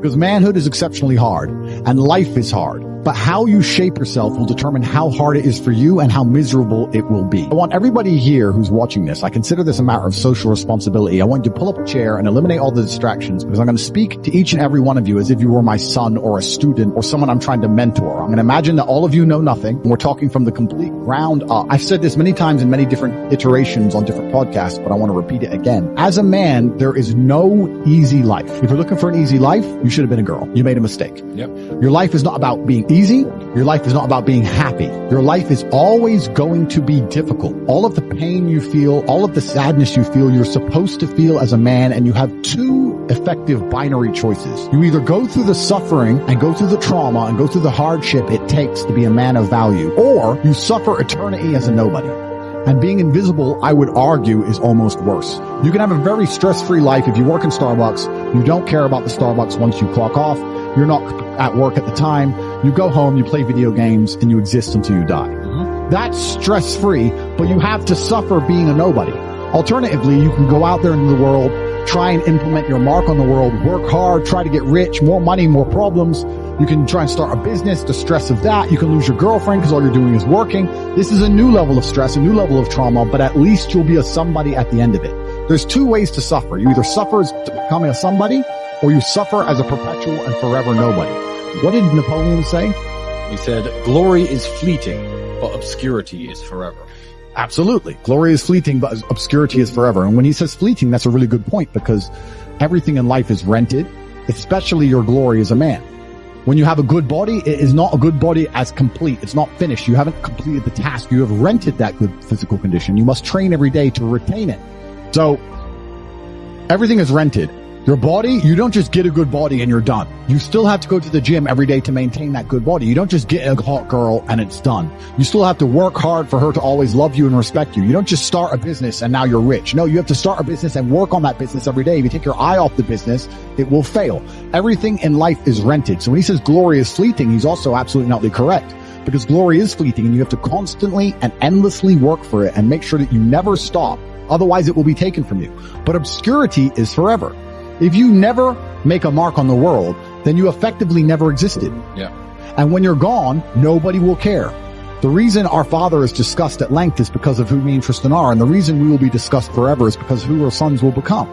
Because manhood is exceptionally hard and life is hard. But how you shape yourself will determine how hard it is for you and how miserable it will be. I want everybody here who's watching this, I consider this a matter of social responsibility. I want you to pull up a chair and eliminate all the distractions, because I'm going to speak to each and every one of you as if you were my son or a student or someone I'm trying to mentor. I'm going to imagine that all of you know nothing, and we're talking from the complete ground up. I've said this many times in many different iterations on different podcasts, but I want to repeat it again. As a man, there is no easy life. If you're looking for an easy life, you should have been a girl. You made a mistake. Yep. Your life is not about being easy. Your life is not about being happy. Your life is always going to be difficult. All of the pain you feel, all of the sadness you feel, you're supposed to feel as a man, and you have two effective binary choices. You either go through the suffering and go through the trauma and go through the hardship it takes to be a man of value, or you suffer eternity as a nobody. And being invisible, I would argue, is almost worse. You can have a very stress-free life if you work in Starbucks. You don't care about the Starbucks once you clock off. You're not at work at the time. You go home, you play video games, and you exist until you die. That's stress-free, but you have to suffer being a nobody. Alternatively, you can go out there into the world, try and implement your mark on the world, work hard, try to get rich, more money, more problems. You can try and start a business, the stress of that. You can lose your girlfriend because all you're doing is working. This is a new level of stress, a new level of trauma, but at least you'll be a somebody at the end of it. There's two ways to suffer. You either suffer as becoming a somebody, or you suffer as a perpetual and forever nobody. What did Napoleon say? He said, glory is fleeting, but obscurity is forever. Absolutely. Glory is fleeting, but obscurity is forever. And when he says fleeting, that's a really good point, because everything in life is rented, especially your glory as a man. When you have a good body, it is not a good body as complete. It's not finished. You haven't completed the task. You have rented that good physical condition. You must train every day to retain it. So everything is rented. Your body, you don't just get a good body and you're done. You still have to go to the gym every day to maintain that good body. You don't just get a hot girl and it's done. You still have to work hard for her to always love you and respect you. You don't just start a business and now you're rich. No, you have to start a business and work on that business every day. If you take your eye off the business, it will fail. Everything in life is rented. So when he says glory is fleeting, he's also absolutely not correct, because glory is fleeting and you have to constantly and endlessly work for it and make sure that you never stop. Otherwise it will be taken from you. But obscurity is forever. If you never make a mark on the world, then you effectively never existed. Yeah. And when you're gone, nobody will care. The reason our Father is discussed at length is because of who me and Tristan are. And the reason we will be discussed forever is because of who our sons will become.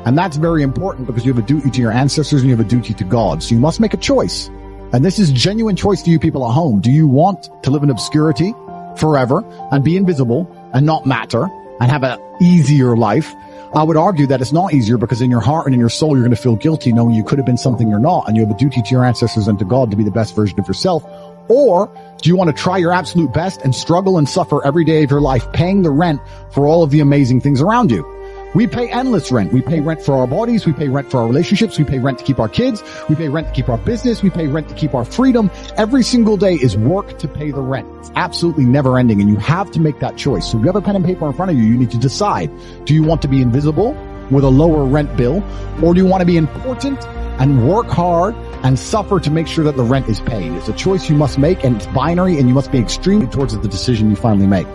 And that's very important, because you have a duty to your ancestors and you have a duty to God. So you must make a choice. And this is genuine choice to you people at home. Do you want to live in obscurity forever and be invisible and not matter and have an easier life? I would argue that it's not easier, because in your heart and in your soul, you're going to feel guilty knowing you could have been something you're not, and you have a duty to your ancestors and to God to be the best version of yourself. Or do you want to try your absolute best and struggle and suffer every day of your life, paying the rent for all of the amazing things around you? We pay endless rent. We pay rent for our bodies. We pay rent for our relationships. We pay rent to keep our kids. We pay rent to keep our business. We pay rent to keep our freedom. Every single day is work to pay the rent. It's absolutely never ending, and you have to make that choice. So if you have a pen and paper in front of you, you need to decide. Do you want to be invisible with a lower rent bill, or do you want to be important and work hard and suffer to make sure that the rent is paid? It's a choice you must make, and it's binary, and you must be extremely towards the decision you finally make.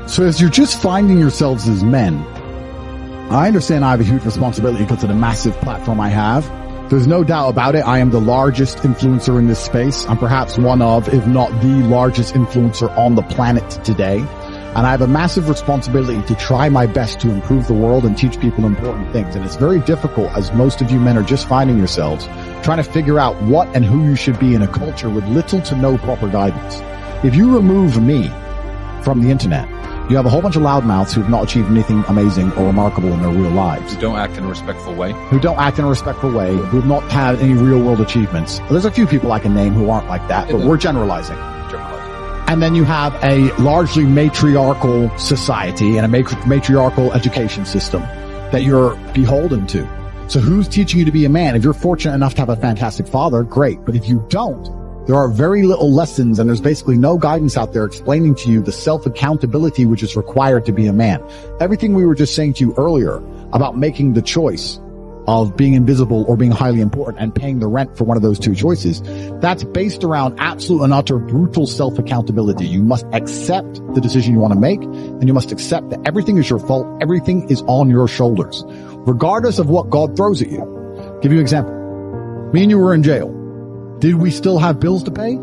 So as you're just finding yourselves as men, I understand I have a huge responsibility because of the massive platform I have. There's no doubt about it. I am the largest influencer in this space. I'm perhaps one of, if not the largest influencer on the planet today. And I have a massive responsibility to try my best to improve the world and teach people important things. And it's very difficult, as most of you men are just finding yourselves, trying to figure out what and who you should be in a culture with little to no proper guidance. If you remove me from the internet, you have a whole bunch of loudmouths who have not achieved anything amazing or remarkable in their real lives. Who don't act in a respectful way. Who have not had any real world achievements. There's a few people I can name who aren't like that, but we're generalizing. And then you have a largely matriarchal society and a matriarchal education system that you're beholden to. So who's teaching you to be a man? If you're fortunate enough to have a fantastic father, great. But if you don't, there are very little lessons, and there's basically no guidance out there explaining to you the self-accountability which is required to be a man. Everything we were just saying to you earlier about making the choice of being invisible or being highly important and paying the rent for one of those two choices, that's based around absolute and utter brutal self-accountability. You must accept the decision you want to make, and you must accept that everything is your fault. Everything is on your shoulders, regardless of what God throws at you. Give you an example. Me and you were in jail. Did we still have bills to pay?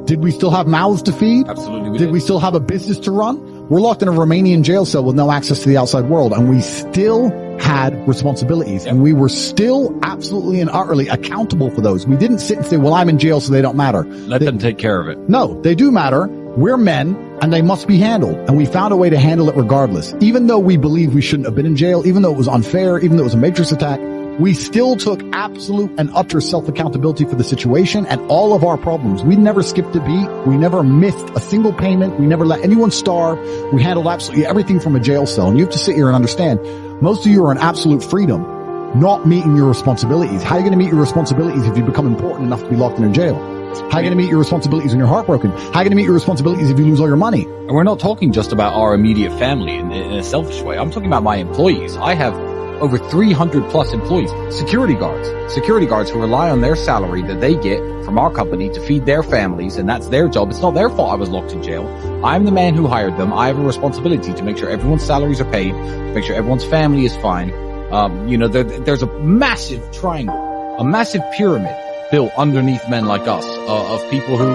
Did we still have mouths to feed? Absolutely. Did we still have a business to run? We're locked in a Romanian jail cell with no access to the outside world, and we still had responsibilities, and we were still absolutely and utterly accountable for those. We didn't sit and say, well, I'm in jail, so they don't matter. Let them take care of it. No, they do matter. We're men, and they must be handled, and we found a way to handle it regardless. Even though we believe we shouldn't have been in jail, even though it was unfair, even though it was a matrix attack, we still took absolute and utter self-accountability for the situation and all of our problems. We never skipped a beat. We never missed a single payment. We never let anyone starve. We handled absolutely everything from a jail cell. And you have to sit here and understand, most of you are in absolute freedom, not meeting your responsibilities. How are you going to meet your responsibilities if you become important enough to be locked in jail? How are you going to meet your responsibilities when you're heartbroken? How are you going to meet your responsibilities if you lose all your money? And we're not talking just about our immediate family in a selfish way. I'm talking about my employees. I have over 300 plus employees, security guards who rely on their salary that they get from our company to feed their families, and that's their job. It's not their fault I was locked in jail. I'm the man who hired them. I have a responsibility to make sure everyone's salaries are paid, to make sure everyone's family is fine. There's a massive triangle, a massive pyramid built underneath men like us, of people who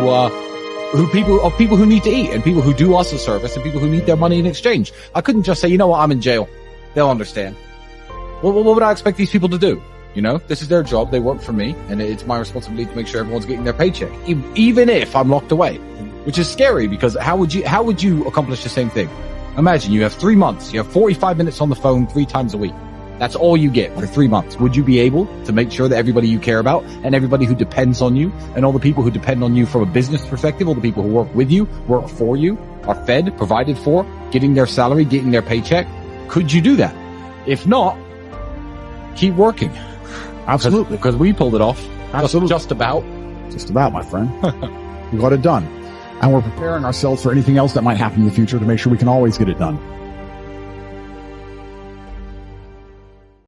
need to eat, and people who do us a service, and people who need their money in exchange. I couldn't just say, you know what, I'm in jail. They'll understand. What would I expect these people to do? You know, this is their job. They work for me, and it's my responsibility to make sure everyone's getting their paycheck, even if I'm locked away, which is scary, because how would you accomplish the same thing? Imagine you have 3 months. You have 45 minutes on the phone 3 times a week. That's all you get for 3 months. Would you be able to make sure that everybody you care about and everybody who depends on you and all the people who depend on you from a business perspective, all the people who work with you, work for you, are fed, provided for, getting their salary, getting their paycheck? Could you do that? If not, keep working. Absolutely. Because we pulled it off. Absolutely. Just about, my friend. We got it done. And we're preparing ourselves for anything else that might happen in the future to make sure we can always get it done.